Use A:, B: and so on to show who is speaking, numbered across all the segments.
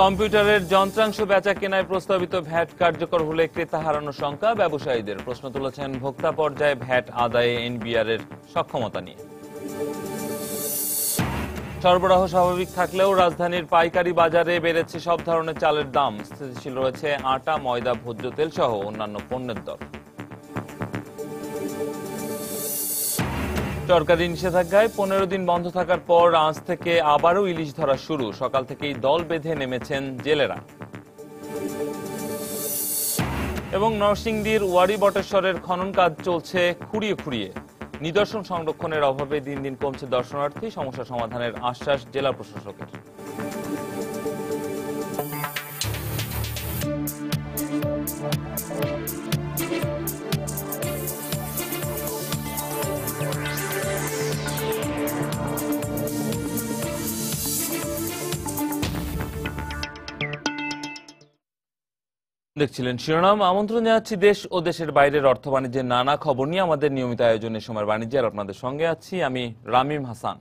A: কম্পিউটারের যন্ত্রাংশ বেচা কেনায় প্রস্তাবিত ভ্যাট কার্যকর হলে ক্রেতা হারানোর শঙ্কা ব্যবসায়ীদের। প্রশ্ন তুলেছেন ভোক্তা পর্যায়ে ভ্যাট আদায়ে এনবিআর এর সক্ষমতা নিয়ে। সরবরাহ স্বাভাবিক থাকলেও রাজধানীর পাইকারি বাজারে বেড়েছে সব ধরনের চালের দাম। স্থিতিশীল রয়েছে আটা, ময়দা, ভোজ্য তেল সহ অন্যান্য পণ্যের দর। সরকারি নিষেধাজ্ঞায় 15 দিন বন্ধ থাকার পর আজ থেকে আবারও ইলিশ ধরা শুরু। সকাল থেকেই দল বেঁধে নেমেছেন জেলেরা। এবং নরসিংদীর ওয়ারি বটেশ্বরের খনন কাজ চলছে খুঁড়িয়ে খুঁড়িয়ে। নিদর্শন সংরক্ষণের অভাবে দিন দিন কমছে দর্শনার্থী। সমস্যা সমাধানের আশ্বাস জেলা প্রশাসকের। দেখছিলেন শিরোনাম। আমন্ত্রণ জানাচ্ছি দেশ ও দেশের বাইরের অর্থ বাণিজ্যের নানা খবর নিয়ে আমাদের নিয়মিত আয়োজনে সময়ের বাণিজ্যের আপনাদের সঙ্গে আছি আমি রামিম হাসান।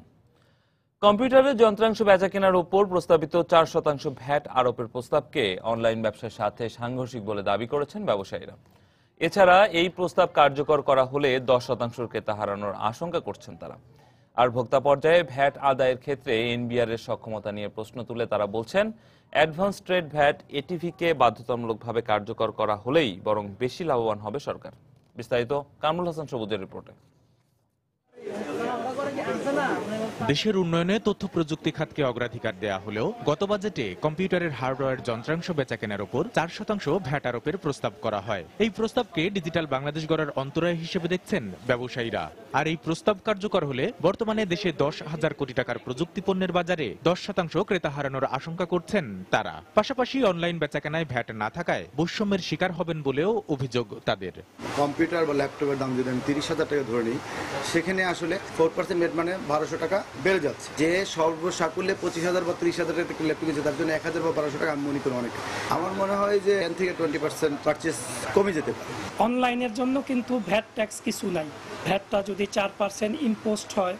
A: কম্পিউটারের যন্ত্রাংশ বেচা কেনার উপর প্রস্তাবিত 4% ভ্যাট আরোপের প্রস্তাবকে অনলাইন ব্যবসার সাথে সাংঘর্ষিক বলে দাবি করেছেন ব্যবসায়ীরা। এছাড়া এই প্রস্তাব কার্যকর করা হলে 10% ক্রেতা হারানোর আশঙ্কা করছেন তারা। আর ভোক্তা পর্যায়ে ভ্যাট আদায়ের ক্ষেত্রে এনবিআর এর সক্ষমতা নিয়ে প্রশ্ন তুলে তারা বলছেন, অ্যাডভান্স ট্রেড ভ্যাট এটিভিকে বাধ্যতামূলকভাবে কার্যকর করা হলেই বরং বেশি লাভবান হবে সরকার। বিস্তারিত কামরুল হাসান সবুজের রিপোর্টে।
B: দেশের উন্নয়নে তথ্য প্রযুক্তি খাতকে অগ্রাধিকার দেয়া হলেও গত বাজেটে কম্পিউটারের হার্ডওয়্যার যন্ত্রাংশ বেচাকেনার উপর 4% ভ্যাট আরোপের প্রস্তাব করা হয়। এই প্রস্তাবকে ডিজিটাল বাংলাদেশ গড়ার অন্তরায় হিসেবে দেখছেন ব্যবসায়ীরা। আর এই প্রস্তাব কার্যকর হলে বর্তমানে দেশে 10,000 কোটি টাকার প্রযুক্তি পণ্যের বাজারে 10% ক্রেতা হারানোর আশঙ্কা করছেন তারা। পাশাপাশি অনলাইন বেচাকেনায় ভ্যাট না থাকায় বৈষম্যের শিকার হবেন বলেও অভিযোগ তাদের।
C: কম্পিউটার বা ল্যাপটপের দাম যদি আমি 30,000 টাকা ধরে নিই, সেখানে আসলে 4% ভ্যাট মানে 1200 টাকা বেড়ে যাচ্ছে। যে সর্বসাকুল্যে 25,000 বা 30,000 টাকা ল্যাপটপ কিনছে তার জন্য 1,000 বা 1200 টাকা আমি মনে করি অনেক। আমার মনে হয় যে 10 থেকে 20% পারচেস কমে যেতে পারে।
D: অনলাইনের জন্য কিন্তু ভ্যাট ট্যাক্স কিছু নাই। ভ্যাটটা যদি 4% ইম্পোস্ট হয়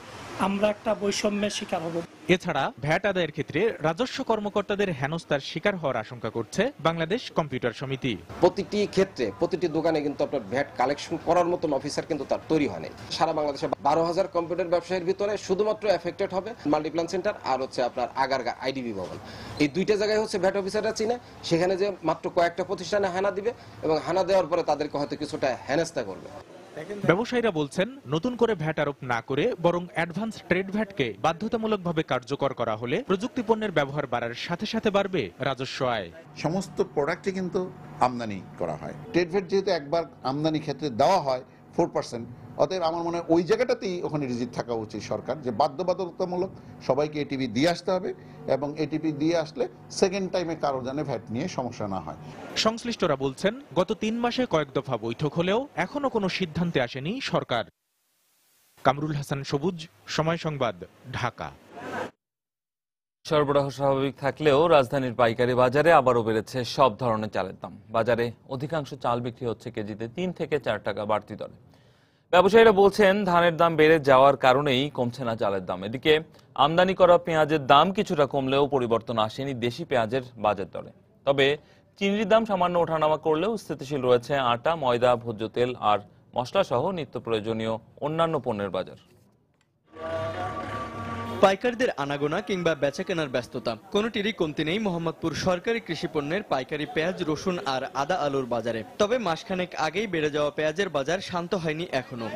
D: আমরা একটা বৈষম্যের শিকার হব।
B: এছাড়া ভ্যাট আদায়ের ক্ষেত্রে রাজস্ব কর্মকর্তাদের হেনস্থার শিকার হওয়ার আশঙ্কা করছে বাংলাদেশ কম্পিউটার সমিতি।
E: প্রতিটি ক্ষেত্রে প্রতিটি দোকানে কিন্তু আপনার ভ্যাট কালেকশন করার মতন অফিসার কিন্তু তার তৈরি হয়নি। সারা বাংলাদেশে 12,000 কম্পিউটার ব্যবসায়ীর ভিতরে শুধুমাত্র এফেক্টেড হবে মাল্টিপ্ল্যান সেন্টার আর হচ্ছে আপনার আগারগা আইডিবি ভবন। এই দুইটা জায়গায় হচ্ছে ভ্যাট অফিসাররা চিনে, সেখানে যে মাত্র কয়েকটা প্রতিষ্ঠানে হানা দিবে এবং হানা দেওয়ার পরে তাদেরকে হয়তো কিছুটা হেনস্থা করবে।
B: ব্যবসায়ীরা বলছেন, নতুন করে ভ্যাট আরোপ না করে বরং অ্যাডভান্স ট্রেড ভ্যাটকে বাধ্যতামূলকভাবে কার্যকর করা হলে প্রযুক্তি পণ্যের ব্যবহার বাড়ার সাথে সাথে বাড়বে রাজস্ব আয়।
F: সমস্ত প্রোডাক্টে কিন্তু আমদানি করা হয়। ট্রেড ভ্যাট যেহেতু একবার আমদানি ক্ষেত্রে দেওয়া হয় 4%, অতএব আমার মনে হয় ওই জায়গাটাতেই ওখানে রিজিট থাকা উচিত সরকার, যে বাধ্যবাধকতামূলক সবাইকে এটিপি দিয়ে আসতে হবে এবং এটিপি দিয়ে আসলে সেকেন্ড টাইমে কারো যেন ভ্যাট নিয়ে সমস্যা না হয়।
B: সংশ্লিষ্টরা বলছেন, গত 3 মাসে কয়েক দফা বৈঠক হলেও এখনো কোনো সিদ্ধান্তে আসেনি সরকার। কামরুল হাসান সবুজ, সময় সংবাদ, ঢাকা।
A: সরবরাহ স্বাভাবিক থাকলেও রাজধানীর পাইকারি বাজারে আবারও বেড়েছে সব ধরনের চালের দাম। বাজারে অধিকাংশ চাল বিক্রি হচ্ছে কেজিতে 3 থেকে 4 টাকা বাড়তি দরে। ব্যবসায়ীরা বলছেন, ধানের দাম বেড়ে যাওয়ার কারণেই কমছে না চালের দাম। এদিকে আমদানি করা পেঁয়াজের দাম কিছুটা কমলেও পরিবর্তন আসেনি দেশি পেঁয়াজের বাজার দরে। তবে চিনির দাম সামান্য ওঠানামা করলেও স্থিতিশীল রয়েছে আটা, ময়দা, ভোজ্য তেল আর মশলা সহ নিত্য প্রয়োজনীয় অন্যান্য পণ্যের বাজার।
G: পাইকারদের আনাগোনা কিংবা বেচাকেনার ব্যস্ততা কোনোটিরই কমতি নেই মোহাম্মদপুর সরকারি কৃষি পণ্যের পাইকারি পেঁয়াজ, রসুন আর আদা আলুর বাজারে। তবে মাসখানেক আগেই বেড়ে যাওয়া পেঁয়াজের বাজার শান্ত হয়নি এখনো।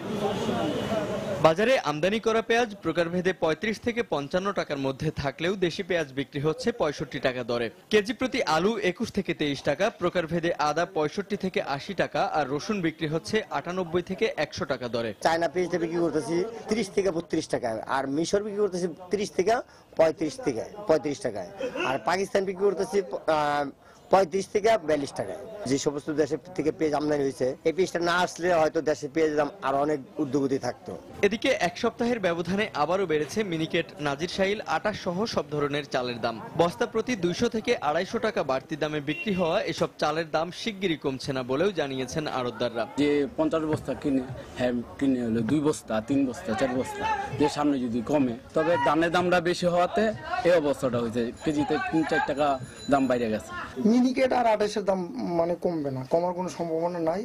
G: বাজারে আমদানি করা পেঁয়াজ প্রকারভেদে 35 থেকে 55 টাকার মধ্যে থাকলেও দেশি পেঁয়াজ বিক্রি হচ্ছে 65 টাকা দরে। কেজি প্রতি আলু 21 থেকে 23 টাকা, প্রকারভেদে আদা 65 থেকে 80 টাকা আর রসুন বিক্রি হচ্ছে 98 থেকে 100 টাকা দরে।
H: চায়না পেঁয়াজটা বিক্রি করতেছি 30 থেকে 32 টাকা, আর মিশর বিক্রি করতেছি 30 থেকে 35 টাকায়, আর পাকিস্তান বিক্রি করতেছি 35 থেকে 42 টাকায়। যে সমস্ত দেশের থেকে পেঁয়াজ আমদানি হয়েছে, এই পেঁয়াজটা না আসলে হয়তো দেশে পেঁয়াজের দাম আরো অনেক ঊর্ধ্বগতি থাকতো।
G: এদিকে এক সপ্তাহের ব্যবধানে আবারও বেড়েছে মিনিকেট, নাজিরশাইল, আটা সহ সব ধরনের চালের দাম। বস্তা প্রতি 200 থেকে 250 টাকা বাড়তি দামে বিক্রি হওয়া এসব চালের দাম শিগগিরই কমছে না বলেও জানিয়েছেন আড়তদাররা।
I: যে 50 বস্তা কিনে হলো 2 বস্তা 3 বস্তা 4 বস্তা, যে সামনে যদি কমে, তবে ধানের দামটা বেশি হওয়াতে এই অবস্থাটা হয়েছে, কেজিতে 3-4 টাকা দাম বাইরে গেছে।
J: মিনিকেট আর আড়াইশের দাম মানে কমবে না, কমার কোনো সম্ভাবনা নাই।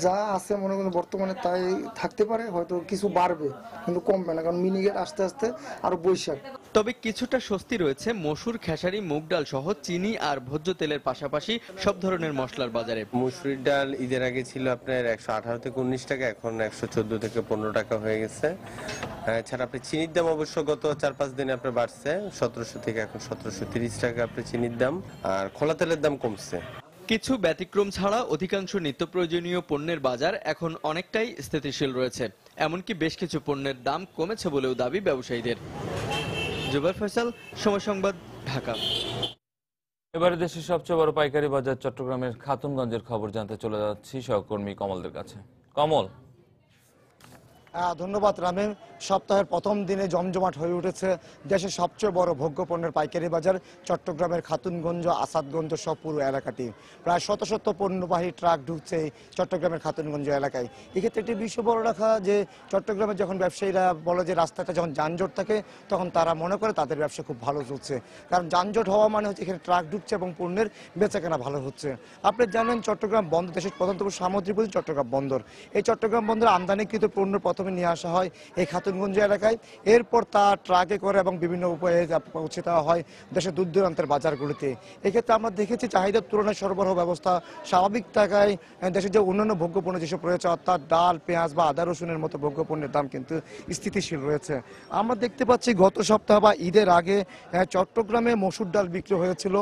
J: যা আছে মনে করেন বর্তমানে তাই থাকতে পারে, হয়তো কিছু বাড়বে কিন্তু কমবে না, কারণ মিনিকেট আস্তে আস্তে আরো বৈশাখ।
G: তবে কিছুটা স্বস্তি রয়েছে মসুর, খেসারি, মুগ ডাল সহ চিনি আর ভোজ্য তেলের পাশাপাশি সব ধরনের মশলার বাজারে।
K: মসুরির ডাল ঈদের আগে ছিল আপনার 118 থেকে 19 টাকা, এখন 114 থেকে 15 টাকা হয়ে গেছে। এছাড়া আপনি চিনির দাম অবশ্য গত 4-5 দিনে আপনার বাড়ছে, 1700 থেকে এখন 1730 টাকা আপনার চিনির দাম, আর খোলা তেলের দাম কমছে।
G: কিছু ব্যতিক্রম ছাড়া অধিকাংশ নিত্য প্রয়োজনীয় পণ্যের বাজার এখন অনেকটাই স্থিতিশীল রয়েছে। এমনকি বেশ কিছু পণ্যের দাম কমেছে বলেও দাবি ব্যবসায়ীদের। জুবাইর ফয়সাল, সময় সংবাদ, ঢাকা।
A: এবারে দেশের সবচেয়ে বড় পাইকারি বাজার চট্টগ্রামের খাতুনগঞ্জের খবর জানতে চলে যাচ্ছি সহকর্মী কমলদের কাছে। কমল।
J: ধন্যবাদ রামিম। সপ্তাহের প্রথম দিনে জমজমাট হয়ে উঠেছে দেশের সবচেয়ে বড় ভোগ্যপণ্যের পাইকারি বাজার চট্টগ্রামের খাতুনগঞ্জ, আসাদগঞ্জ সহ পুরো এলাকাটি। প্রায় শত শত পণ্যবাহী ট্রাক ঢুকছে চট্টগ্রামের খাতুনগঞ্জ এলাকায়। এক্ষেত্রে একটি বিষয় বড় রাখা যে চট্টগ্রামের যখন ব্যবসায়ীরা বলে যে রাস্তাটা যখন যানজট থাকে, তখন তারা মনে করে তাদের ব্যবসা খুব ভালো চলছে, কারণ যানজট হওয়া মানে হচ্ছে এখানে ট্রাক ঢুকছে এবং পণ্যের বেচাকেনা ভালো হচ্ছে। আপনি জানেন চট্টগ্রাম বন্দর দেশের প্রধানতম সামুদ্রিক বন্দর চট্টগ্রাম বন্দর। এই চট্টগ্রাম বন্দরে আমদানিকৃত পণ্য প্রথমে নিয়ে আসা হয় এই খাতুনগঞ্জ এলাকায়, এরপর তা ট্রাকে করে এবং বিভিন্ন উপায়ে পৌঁছে দেওয়া হয় দেশের দূর দূরান্তের বাজারগুলিতে। এক্ষেত্রে আমরা দেখেছি চাহিদার তুলনায় সরবরাহ ব্যবস্থা স্বাভাবিক থাকায় দেশের যে অন্যান্য ভোগ্যপণ্য যেসব রয়েছে, অর্থাৎ ডাল, পেঁয়াজ বা আদা রসুনের মতো ভোগ্যপণ্যের দাম কিন্তু স্থিতিশীল রয়েছে। আমরা দেখতে পাচ্ছি গত সপ্তাহ বা ঈদের আগে চট্টগ্রামে মসুর ডাল বিক্রি হয়েছিল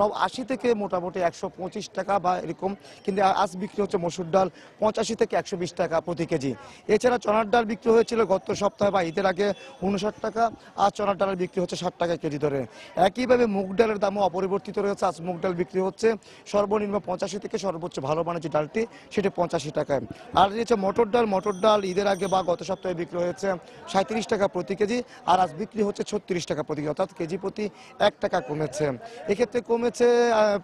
J: 180 থেকে মোটামুটি 125 টাকা বা এরকম, কিন্তু আজ বিক্রি হচ্ছে মসুর ডাল 85 থেকে 120 টাকা প্রতি কেজি। এছাড়া চনার ডাল বিক্রি হয়েছিল গত সপ্তাহে বা ঈদের আগে 59 টাকা, আজ চনার ডালের বিক্রি হচ্ছে 60 টাকা কেজি ধরে। একইভাবে মুগ ডালের দামও অপরিবর্তিত রয়েছে, আজ মুগ ডাল বিক্রি হচ্ছে সর্বনিম্ন 85 থেকে সর্বোচ্চ ভালো মানের যে ডালটি সেটি 85 টাকায়। আর রয়েছে মটর ডাল ঈদের আগে বা গত সপ্তাহে বিক্রি হয়েছে 37 টাকা প্রতি কেজি, আর আজ বিক্রি হচ্ছে 36 টাকা প্রতি কেজি, অর্থাৎ কেজি প্রতি 1 টাকা কমেছে। এক্ষেত্রে কমেছে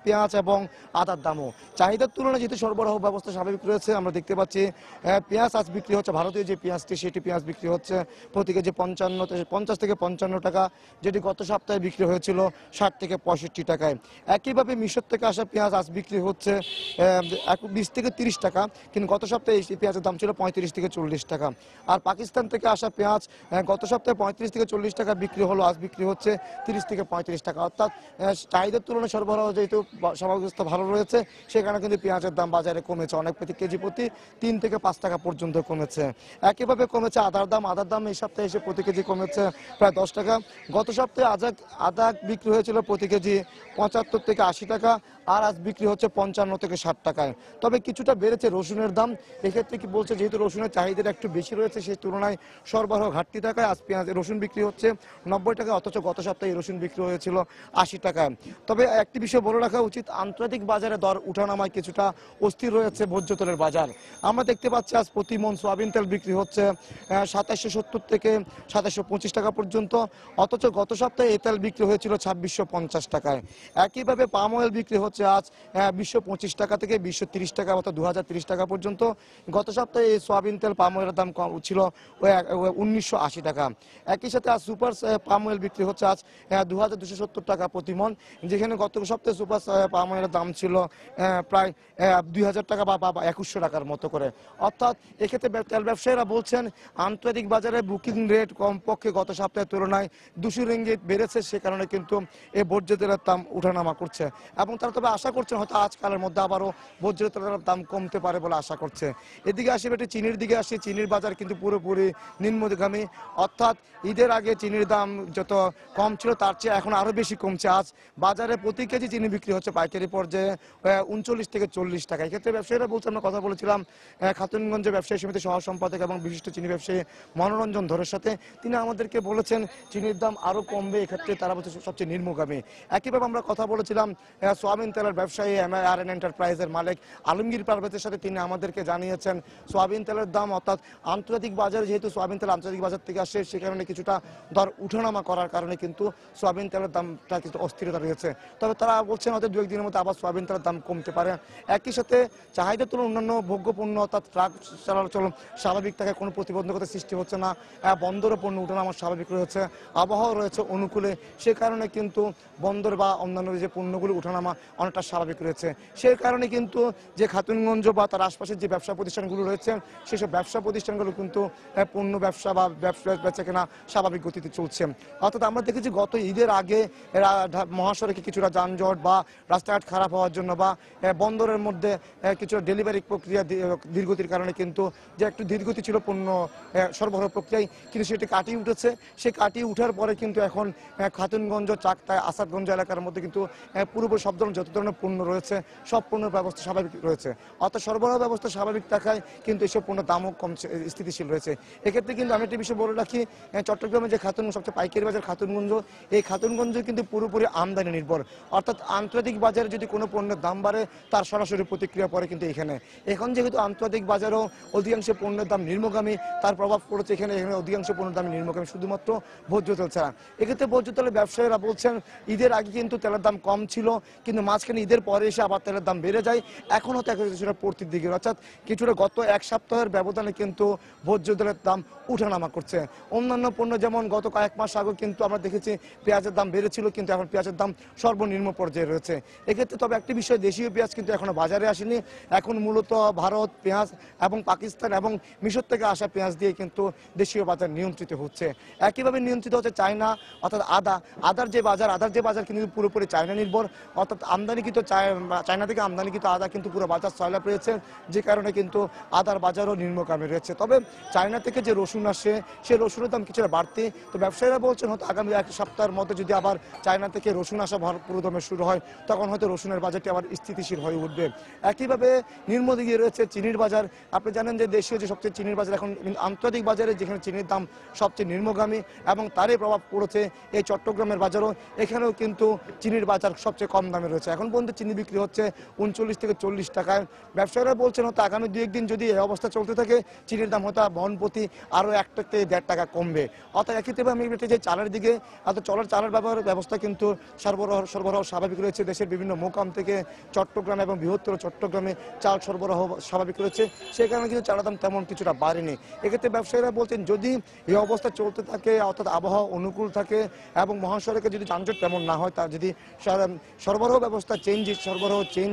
J: পেঁয়াজ এবং আদার দামও। চাহিদার তুলনায় যেহেতু সরবরাহ ব্যবস্থা স্বাভাবিক রয়েছে, আমরা দেখতে পাচ্ছি পেঁয়াজ আজ বিক্রি হচ্ছে, ভারতীয় যে পেঁয়াজটি সেটি পেঁয়াজ বিক্রি হচ্ছে প্রতি কেজি 50 থেকে 55 টাকা, যেটি গত সপ্তাহে বিক্রি হয়েছিল 60 থেকে 65 টাকায়। একইভাবে মিশর থেকে আসা পেঁয়াজ আজ বিক্রি হচ্ছে 20 থেকে 30 টাকা, কিন্তু গত সপ্তাহে এই পেঁয়াজের দাম ছিল 35 থেকে 40 টাকা। আর পাকিস্তান থেকে আসা পেঁয়াজ গত সপ্তাহে 35 থেকে 40 টাকা বিক্রি হলো, আজ বিক্রি হচ্ছে 30 থেকে 35 টাকা। অর্থাৎ চাহিদার তুলনায় সরবরাহ যেহেতু স্বাভাবিক অবস্থা ভালো রয়েছে, সেখানে কিন্তু পেঁয়াজের দাম বাজারে কমেছে, অনেক প্রতি কেজি প্রতি 3 থেকে 5 টাকা পর্যন্ত কমেছে। একইভাবে কমেছে আদার দাম এই সপ্তাহে এসে প্রতি কেজি কমেছে প্রায় 10 টাকা। গত সপ্তাহে আদা বিক্রি হয়েছিল প্রতি কেজি 75 থেকে 80 টাকা, আর আজ বিক্রি হচ্ছে 55 থেকে 60 টাকায়। তবে কিছুটা বেড়েছে রসুনের দাম। এক্ষেত্রে কি বলছে, যেহেতু রসুনের চাহিদা একটু বেশি রয়েছে, সেই তুলনায় সরবরাহ ঘাটতি থাকায় আজ রসুন বিক্রি হচ্ছে 90 টাকা, অথচ গত সপ্তাহে রসুন বিক্রি হয়েছিল 80 টাকায়। তবে একটি বিষয় বলে রাখা উচিত, আন্তর্জাতিক বাজারে দর উঠানামায় কিছুটা অস্থির রয়েছে ভোজ্য তেলের বাজার। আমরা দেখতে পাচ্ছি আজ প্রতি মন সয়াবিন তেল বিক্রি হচ্ছে 2770 থেকে 2725 টাকা পর্যন্ত, অথচ গত সপ্তাহে এই তেল বিক্রি হয়েছিল 2650 টাকায়। একইভাবে পাম অয়েল বিক্রি হচ্ছে আজ 225 টাকা থেকে 230 টাকা, অর্থাৎ 2030 টাকা পর্যন্ত। গত সপ্তাহে এই সয়াবিন তেল পাম অয়েলের দাম কম ছিল 1980 টাকা। একই সাথে আজ সুপার পাম অয়েল বিক্রি হচ্ছে আজ 2270 টাকা প্রতি মন, যেখানে গত সপ্তাহে সুপার পাম অয়েলের দাম ছিল প্রায় 2000 টাকা বা 2100 টাকার মতো করে। অর্থাৎ এক্ষেত্রে তেল ব্যবসায়ীরা বলছেন আন্তর্জাতিক বাজারে বুকিং রেট কমপক্ষে গত সপ্তাহের তুলনায় 200 রিঙ্গিত বেড়েছে, সে কারণে কিন্তু এই ভোজ্য তেলের দাম উঠানামা করছে, এবং তারা তবে আশা করছেন হয়তো আজকালের মধ্যে আবারও ভোজ্য তেলের দাম কমতে পারে বলে আশা করছে। এদিকে আসি বেটে চিনির দিকে আসি, চিনির বাজার কিন্তু পুরোপুরি নিম্নগামী, অর্থাৎ ঈদের আগে চিনির দাম যত কম ছিল তার চেয়ে এখন আরো বেশি কমছে। আজ বাজারে প্রতি কেজি চিনি বিক্রি হচ্ছে পাইকারি পর্যায়ে 39 থেকে 40 টাকা। এক্ষেত্রে ব্যবসায়ীরা বলছে, আমরা কথা বলেছিলাম খাতুনগঞ্জের ব্যবসায়ী সমিতি সহ সম্পাদক এবং বিশিষ্ট চিনি ব্যবসায়ী মনোরঞ্জন ধরের সাথে, তিনি আমাদেরকে বলেছেন চিনির দাম আরো কমবে, এক্ষেত্রে তারা বলছে সবচেয়ে নিম্নগামী। একইভাবে আমরা কথা বলেছিলাম সোয়াবিন তেলের ব্যবসায়ী MRN এন্টারপ্রাইজের মালিক আলমগীর পারভেজের সাথে তিনি আমাদেরকে জানিয়েছেন সোয়াবিন তেলের দাম অর্থাৎ আন্তর্জাতিক বাজারে যেহেতু সোয়াবিন তেল আন্তর্জাতিক বাজার থেকে আসে সে কারণে কিছুটা দর উঠানামা করার কারণে কিন্তু সোয়াবিন তেলের দামটা কিছু অস্থিরতা রয়েছে। তবে তারা বলছেন হয়তো 2-1 দিনের মধ্যে আবার সোয়াবিন তেলের দাম কমতে পারে। একই সাথে চাহিদা তুলনায় অন্যান্য ভোগ্যপণ্য অর্থাৎ ট্রাক চলাচল স্বাভাবিক থাকে, কোনো প্রতিবন্ধকতা সৃষ্টি হচ্ছে না, বন্দরে পণ্য উঠানামা স্বাভাবিক রয়েছে, আবহাওয়া রয়েছে অনুকূলে, সে কারণে কিন্তু বন্দর বা অন্যান্য যে পণ্যগুলো উঠানামা অনেকটা স্বাভাবিক রয়েছে। সেই কারণে কিন্তু যে খাতুনগঞ্জ বা তার আশপাশের যে ব্যবসা প্রতিষ্ঠানগুলো রয়েছে সেসব ব্যবসা প্রতিষ্ঠানগুলো কিন্তু পণ্য ব্যবসা বা ব্যবসা বেচা কেনা স্বাভাবিক গতিতে চলছে। অর্থাৎ আমরা দেখেছি গত ঈদের আগে মহাসড়কে কিছুটা যানজট বা রাস্তাঘাট খারাপ হওয়ার জন্য বা বন্দরের মধ্যে কিছু ডেলিভারি প্রক্রিয়া ধীরগতির কারণে কিন্তু যে একটু ধীরগতি ছিল পণ্য সরবরাহ প্রক্রিয়ায়, কিন্তু সেটি কাটিয়ে উঠেছে। সে কাটিয়ে উঠার পরে কিন্তু এখন খাতুনগঞ্জ, চাকতায়, আসাদগঞ্জ এলাকার মধ্যে কিন্তু পুরোপুরি সব ধরনের যত ধরনের পণ্য রয়েছে সব পণ্যের ব্যবস্থা স্বাভাবিক রয়েছে। অর্থাৎ সরবরাহ ব্যবস্থা স্বাভাবিক থাকায় কিন্তু এসব পণ্যের দামও কম স্থিতিশীল রয়েছে। এক্ষেত্রে কিন্তু আমি একটি বিষয় বলে রাখি, চট্টগ্রামে যে খাতুনগঞ্জ সবচেয়ে পাইকারি বাজার খাতুনগঞ্জ, এই খাতুনগঞ্জ কিন্তু পুরোপুরি আমদানি নির্ভর। অর্থাৎ আন্তর্জাতিক বাজারে যদি কোনো পণ্যের দাম বাড়ে তার সরাসরি প্রতিক্রিয়া পড়ে কিন্তু এখানে। এখন যেহেতু আন্তর্জাতিক বাজারও অধিকাংশ পণ্যের দাম নিম্নগামী, তার প্রভাব পড়েছে এখানে অধিকাংশ পণ্যের দাম নিম্নগামী, শুধুমাত্র ভোজ্য তেল ছাড়া। এক্ষেত্রে ভোজ্য তেলের ব্যবসায়ীরা বলছেন ঈদের আগে কিন্তু তেলের দাম কম ছিল, কিন্তু মাঝখানে ঈদের পরে এসে আবার তেলের দাম বেড়ে যায়, এখন হয়তো কিছুটা পড়তির দিকে, অর্থাৎ কিছুটা গত 1 সপ্তাহের ব্যবধানে কিন্তু ভোজ্য তেলের দাম উঠানামা করছে। অন্যান্য পণ্য যেমন গত কয়েক মাস আগে কিন্তু আমরা দেখেছি পেঁয়াজের দাম বেড়েছিল, কিন্তু এখন পেঁয়াজের দাম সর্বনিম্ন পর্যায়ে রয়েছে। এক্ষেত্রে তবে একটি বিষয়, দেশীয় পেঁয়াজ কিন্তু এখনো বাজারে আসেনি। এখন মূলত ভারত পেঁয়াজ এবং পাকিস্তান এবং মিশর থেকে আসা পেঁয়াজ দিয়ে কিন্তু দেশীয় বাজার নিয়ন্ত্রিত হচ্ছে। একইভাবে নিয়ন্ত্রিত হচ্ছে চায়না, অর্থাৎ আদার যে বাজার কিন্তু পুরোপুরি চায়না নির্ভর। অর্থাৎ আমদানিকৃত চায়না থেকে আমদানিকৃত আদা কিন্তু পুরো বাজার সয়লাভ রয়েছে, যে কারণে কিন্তু আদার বাজারও নিম্নগামী রয়েছে। তবে চায়না থেকে যে রসুন আসে সেই রসুনের দাম কিছুটা বাড়তি। তো ব্যবসায়ীরা বলছেন হয়তো আগামী 1 সপ্তাহের মধ্যে যদি আবার চায়না থেকে রসুন আসা পুরোদমে শুরু হয় তখন হয়তো রসুনের বাজারটি আবার স্থিতিশীল হয়ে উঠবে। একইভাবে নিম্নদিকে রয়েছে চিনির বাজার। আপনি জানেন যে দেশীয় যে সবচেয়ে চিনির বাজার এখন আন্তর্জাতিক বাজারে যেখানে চিনির দাম সবচেয়ে নিম্নগামী এবং তারই প্রভাব পড়েছে এই চট্টগ্রামের বাজারও। এখানেও কিন্তু চিনির বাজার সবচেয়ে কম দামে রয়েছে। এখন পর্যন্ত চিনি বিক্রি হচ্ছে 39 থেকে 40 টাকায়। ব্যবসায়ীরা বলছেন হয়তো আগামী 2-1 দিন যদি এই অবস্থা চলতে থাকে চিনির দাম হয়তো বহন প্রতি আরও 1 থেকে 1.5 টাকা কমবে। অর্থাৎ একইভাবে আমি যে চালের দিকে, অর্থাৎ চালের ব্যবস্থা কিন্তু সরবরাহ স্বাভাবিক রয়েছে। দেশের বিভিন্ন মোকাম থেকে চট্টগ্রাম এবং বৃহত্তর চট্টগ্রামে চাল সরবরাহ স্বাভাবিক রয়েছে, সেই কারণে কিন্তু চালের দাম তেমন কিছুটা বাড়েনি। এক্ষেত্রে ব্যবসায়ীরা বলছেন যদি এই অবস্থা চলতে থাকে, অর্থাৎ আবহাওয়া অনুকূল থাকে এবং মহাসড়কে যদি যানজট তেমন না হয়, তার যদি সরবরাহ ব্যবস্থা চেইন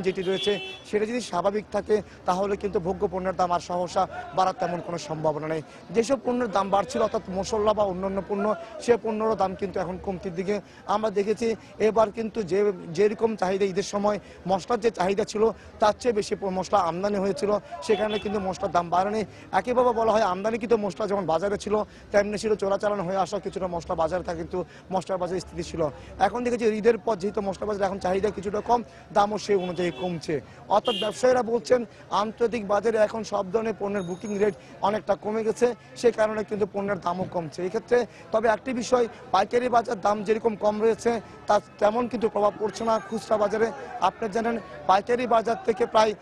J: যেটি রয়েছে সেটা যদি স্বাভাবিক থাকে তাহলে কিন্তু ভোগ্য পণ্যের দাম আর সহসা বাড়ার তেমন কোনো সম্ভাবনা নেই। যেসব পণ্যের দাম বাড়ছিল অর্থাৎ মশলা বা অন্যান্য পণ্য, সে পণ্যের দাম কিন্তু এখন কমতির দিকে। আমরা দেখেছি এবার কিন্তু যেরকম চাহিদা ঈদের সময় মশলার যে চাহিদা ছিল তার চেয়ে বেশি মশলা আমদানি হয়েছিল, সেখানে কিন্তু মশলার দাম বাড়েনি। একইভাবে বলা হয় আমদানিকৃত মশলা যেমন বাজারে ছিল তেমনি ছিল চোরাচালান হয়ে আসা কিছুটা মশলা বাজারে থাকে, কিন্তু মশলার বাজারে স্থিতি ছিল। এখন দেখেছি ঈদের পর যেহেতু মশলা বাজারে এখন চাহিদা কিছুটা কম, দামও সেই অনুযায়ী কমছে। অর্থাৎ ব্যবসায়ীরা বলছেন আন্তর্জাতিক বাজারে এখন সব ধরনের পণ্যের বুকিং রেট অনেকটা কমে গেছে, সেই কারণে কিন্তু পণ্যের দামও কমছে। এক্ষেত্রে তবে একটি বিষয়, পাইকারি বাজার দাম যেরকম কম রয়েছে তার তেমন কিন্তু প্রভাব পড়ছে না খুচরা বাজারে। আপনি জানেন পাইকারি বাজার থেকে প্রায়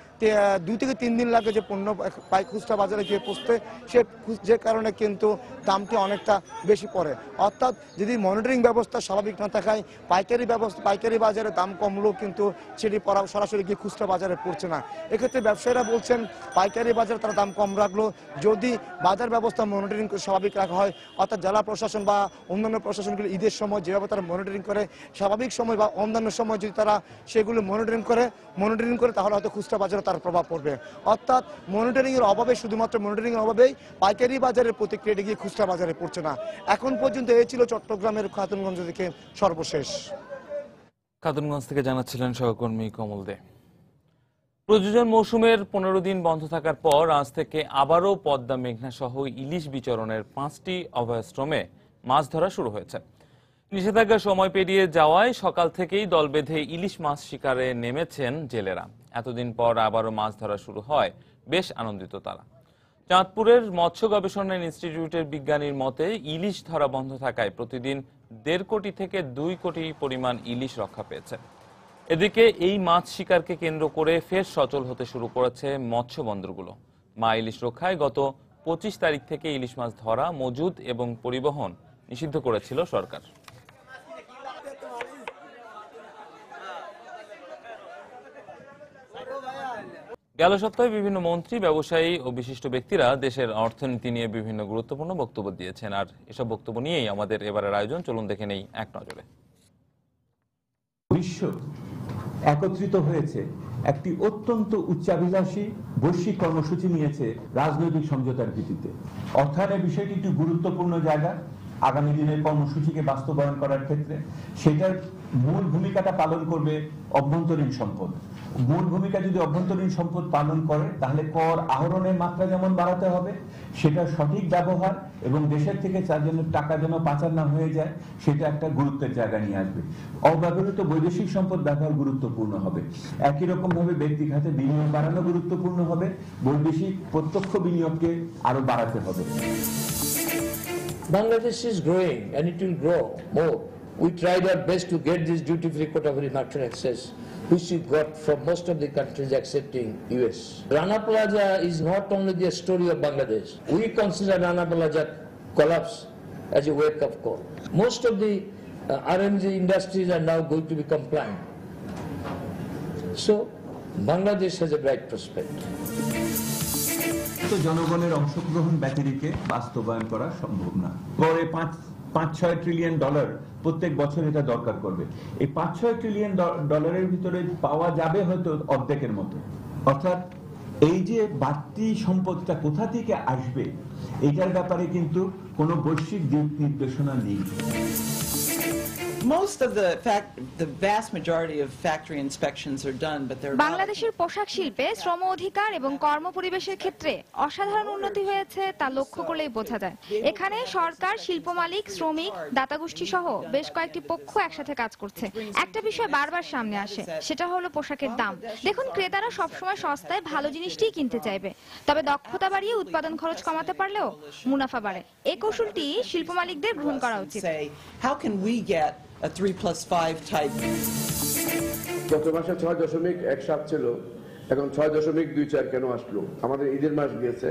J: 2 থেকে 3 দিন লাগে যে পণ্য খুচরা বাজারে গিয়ে পৌঁছতে, যে কারণে কিন্তু দামটি অনেকটা বেশি পড়ে। অর্থাৎ যদি মনিটরিং ব্যবস্থা স্বাভাবিক না থাকায় পাইকারি বাজারে দাম কমলেও কিন্তু সেটি সরাসরি গিয়ে খুচরা বাজারে পড়ছে না। এক্ষেত্রে ব্যবসায়ীরা বলছেন পাইকারি বাজারে তারা দাম কম রাখলো, যদি বাজার ব্যবস্থা মনিটরিং স্বাভাবিক রাখা হয়, অর্থাৎ জেলা প্রশাসন বা অন্যান্য প্রশাসনগুলো ঈদের সময় যেভাবে তারা মনিটরিং করে স্বাভাবিক সময় বা অন্যান্য সময় যদি তারা সেগুলো মনিটরিং করে তাহলে হয়তো খুচরা বাজারে তার প্রভাব পড়বে। অর্থাৎ শুধুমাত্র মনিটরিং এর অভাবেই পাইকারি বাজারের প্রতিক্রিয়াটি গিয়ে খুচরা বাজারে পড়ছে না। এখন পর্যন্ত এই ছিল চট্টগ্রামের খাতুনগঞ্জ থেকে সর্বশেষ।
A: খাতুনগঞ্জ থেকে জানাচ্ছিলেন সহকর্মী কমল দে। প্রযোজন মৌসুমের 15 দিন বন্ধ থাকার পর আজ থেকে আবারও পদ্মা, মেঘনা সহ ইলিশ বিচরণের 5টি অভয়াশ্রমে মাছ ধরা শুরু হয়েছে। নিষেধাজ্ঞার সময় পেরিয়ে যাওয়ায় সকাল থেকেই দল বেঁধে ইলিশ মাছ শিকারে নেমেছেন জেলেরা। এতদিন পর আবারও মাছ ধরা শুরু হয়, বেশ আনন্দিত তারা। চাঁদপুরের মৎস্য গবেষণা ইনস্টিটিউটের বিজ্ঞানীর মতে ইলিশ ধরা বন্ধ থাকায় প্রতিদিন 1.5 কোটি থেকে 2 কোটি পরিমাণ ইলিশ রক্ষা পেয়েছে। এদিকে এই মাছ শিকারকে কেন্দ্র করে ফের সচল হতে শুরু করেছে মৎস্য বন্দরগুলো। মা ইলিশ রক্ষায় গত 25 তারিখ থেকে ইলিশ মাছ ধরা, মজুদ এবং পরিবহন নিষিদ্ধ করেছিল সরকার। গেল সপ্তাহে বিভিন্ন মন্ত্রী, ব্যবসায়ী ও বিশিষ্ট ব্যক্তিরা দেশের অর্থনীতি নিয়ে বিভিন্ন গুরুত্বপূর্ণ বক্তব্য দিয়েছেন। আর এসব বক্তব্য নিয়েই আমাদের এবারের আয়োজন, চলুন দেখে নেই এক নজরে।
L: বিশ্ব একত্রিত হয়েছে, একটি অত্যন্ত উচ্চাভিলাষী বৈশ্বিক কর্মসূচি নিয়েছে রাজনৈতিক সমঝোতার ভিত্তিতে। অর্থায়নের বিষয়টি একটি গুরুত্বপূর্ণ জায়গা আগামী দিনের কর্মসূচিকে বাস্তবায়ন করার ক্ষেত্রে। সেটার মূল ভূমিকাটা পালন করবে অভ্যন্তরীণ সম্পদ। মূল ভূমিকা যদি অভ্যন্তরীণ সম্পদ পালন করে, তাহলে কর আহরণের মাত্রা যেমন বাড়াতে হবে, সেটা সঠিক ব্যবহার এবং দেশের থেকে তার জন্য টাকা যেন পাচার না হয়ে যায়, সেটা একটা গুরুত্বের জায়গা নিয়ে আসবে। অব্যবহৃত বৈদেশিক সম্পদ ব্যবহার গুরুত্বপূর্ণ হবে। একই রকম ভাবে ব্যক্তি খাতে বিনিয়োগ বাড়ানো গুরুত্বপূর্ণ হবে। বৈদেশিক প্রত্যক্ষ বিনিয়োগকে আরো বাড়াতে হবে।
M: Bangladesh is growing and it will grow more. We tried our best to get this duty-free quota-free market access, which we got from most of the countries excepting US. Rana Plaza is not only the story of Bangladesh. We consider Rana Plaza collapse as a wake-up call. Most of the RMG industries are now going to be compliant. So Bangladesh has a bright prospect.
L: জনগণের অংশগ্রহণ ব্যতিরেকে বাস্তবায়ন করা সম্ভব না। গড়ে 5-6 trillion dollar প্রত্যেক বছর এটা দরকার করবে। এই 5-6 ট্রিলিয়ন ডলারের ভিতরে পাওয়া যাবে হয়তো অর্ধেকের মতো। অর্থাৎ এই যে বাড়তি সম্পদটা কোথা থেকে আসবে, এটার ব্যাপারে কিন্তু কোনো বৈশ্বিক দিক নির্দেশনা নেই।
N: Most of the vast majority of factory inspections are done, but there are
O: বাংলাদেশের পোশাক শিল্পে শ্রম অধিকার এবং কর্মপরিবেশের ক্ষেত্রে অসাধারণ উন্নতি হয়েছে তা লক্ষ্য করলেই বোঝা যায়। এখানে সরকার, শিল্প মালিক, শ্রমিক, দাতাগোষ্ঠী সহ বেশ কয়েকটি পক্ষ একসাথে কাজ করছে। একটা বিষয় বারবার সামনে আসে, সেটা হলো পোশাকের দাম। দেখুন, ক্রেতারা সবসময় সস্তায় ভালো জিনিসটিই কিনতে চাইবে, তবে দক্ষতা বাড়িয়ে উৎপাদন খরচ কমাতে পারলেও মুনাফা বাড়ে। এই কৌশলটি শিল্প মালিকদের গ্রহণ করা উচিত।
N: how can we get a 3+5 type?
P: গত মাসে 6.17 ছিল, এখন 6.24 কেন আসলো? আমাদের ঈদের মাস গিয়েছে,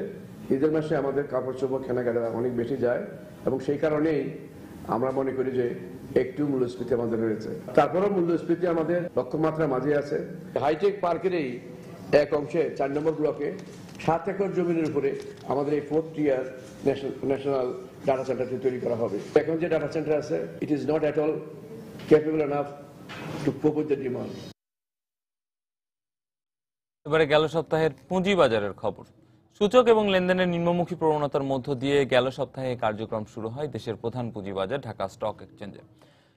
P: ঈদের মাসে আমাদের কাপড় চোপড় কেনাকাটা অনেক বেশি যায় এবং সেই কারণেই আমরা মনে করি যে একটু মূল্যস্ফীতি আমাদের রয়েছে। তারপরেও মূল্যস্ফীতি আমাদের লক্ষ্যমাত্রার মাঝে আছে। হাইটেক পার্কেরই এক অংশে 4 নম্বর ব্লকে 7 একর জমির উপরে আমাদের এই 4th tier ন্যাশনাল ডাটা সেন্টারটি তৈরি করা হবে। এখন যে ডাটা সেন্টার আছে, it is not at all capable enough to কোপ উইথ দ্য ডিমান্ড।
A: এবারে গেল সপ্তাহের পুঁজিবাজারের খবর। সূচক এবং লেনদেনের নিম্নমুখী প্রবণতার মধ্য দিয়ে গেল সপ্তাহে কার্যক্রম শুরু হয় দেশের প্রধান পুঁজিবাজার ঢাকা স্টক এক্সচেঞ্জে।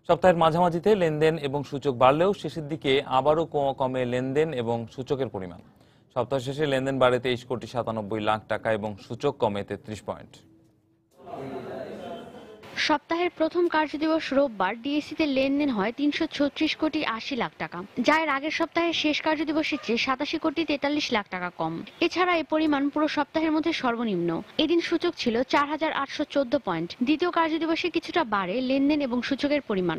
A: সপ্তাহের মাঝামাঝিতে লেনদেন এবং সূচক বাড়লেও শেষের দিকে আবারও কমে লেনদেন এবং সূচকের পরিমাণ। সপ্তাহ শেষে লেনদেন বাড়ে 23,97 লাখ টাকা এবং সূচক কমে 33 পয়েন্ট।
Q: সপ্তাহের প্রথম কার্যদিবস রোববার ডিএসসিতে লেনদেন হয় 336,80 লাখ টাকা, যা এর আগের সপ্তাহের শেষ কার্যদিবসের চেয়ে 87,43 লাখ টাকা কম। এছাড়া এই পরিমাণ পুরো সপ্তাহের মধ্যে সর্বনিম্ন। এদিন সূচক ছিল 4,814 পয়েন্ট। দ্বিতীয় কার্যদিবসে কিছুটা বাড়ে লেনদেন এবং সূচকের পরিমাণ।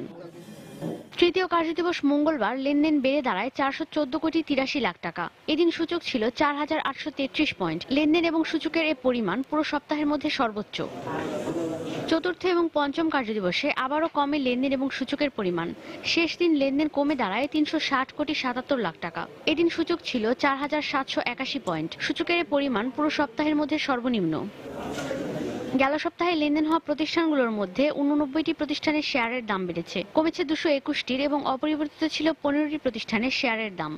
Q: তৃতীয় কার্যদিবস মঙ্গলবার লেনদেন বেড়ে দাঁড়ায় 414,83 লাখ টাকা। এদিন সূচক ছিল 4,833 পয়েন্ট। লেনদেন এবং সূচকের এই পরিমাণ পুরো সপ্তাহের মধ্যে সর্বোচ্চ। চতুর্থ এবং পঞ্চম কার্যদিবসে আবারও কমে লেনদেন এবং সূচকের পরিমাণ। শেষ দিন লেনদেন কমে দাঁড়ায় 360,77 লাখ টাকা। এদিন সূচক ছিল 4,781 পয়েন্ট। সূচকের এই পরিমাণ পুরো সপ্তাহের মধ্যে সর্বনিম্ন। গেল সপ্তাহে লেনদেন হওয়া প্রতিষ্ঠানগুলোর মধ্যে 89টি প্রতিষ্ঠানের শেয়ারের দাম বেড়েছে, কমেছে 221টির এবং অপরিবর্তিত ছিল 15টি প্রতিষ্ঠানের শেয়ারের দাম।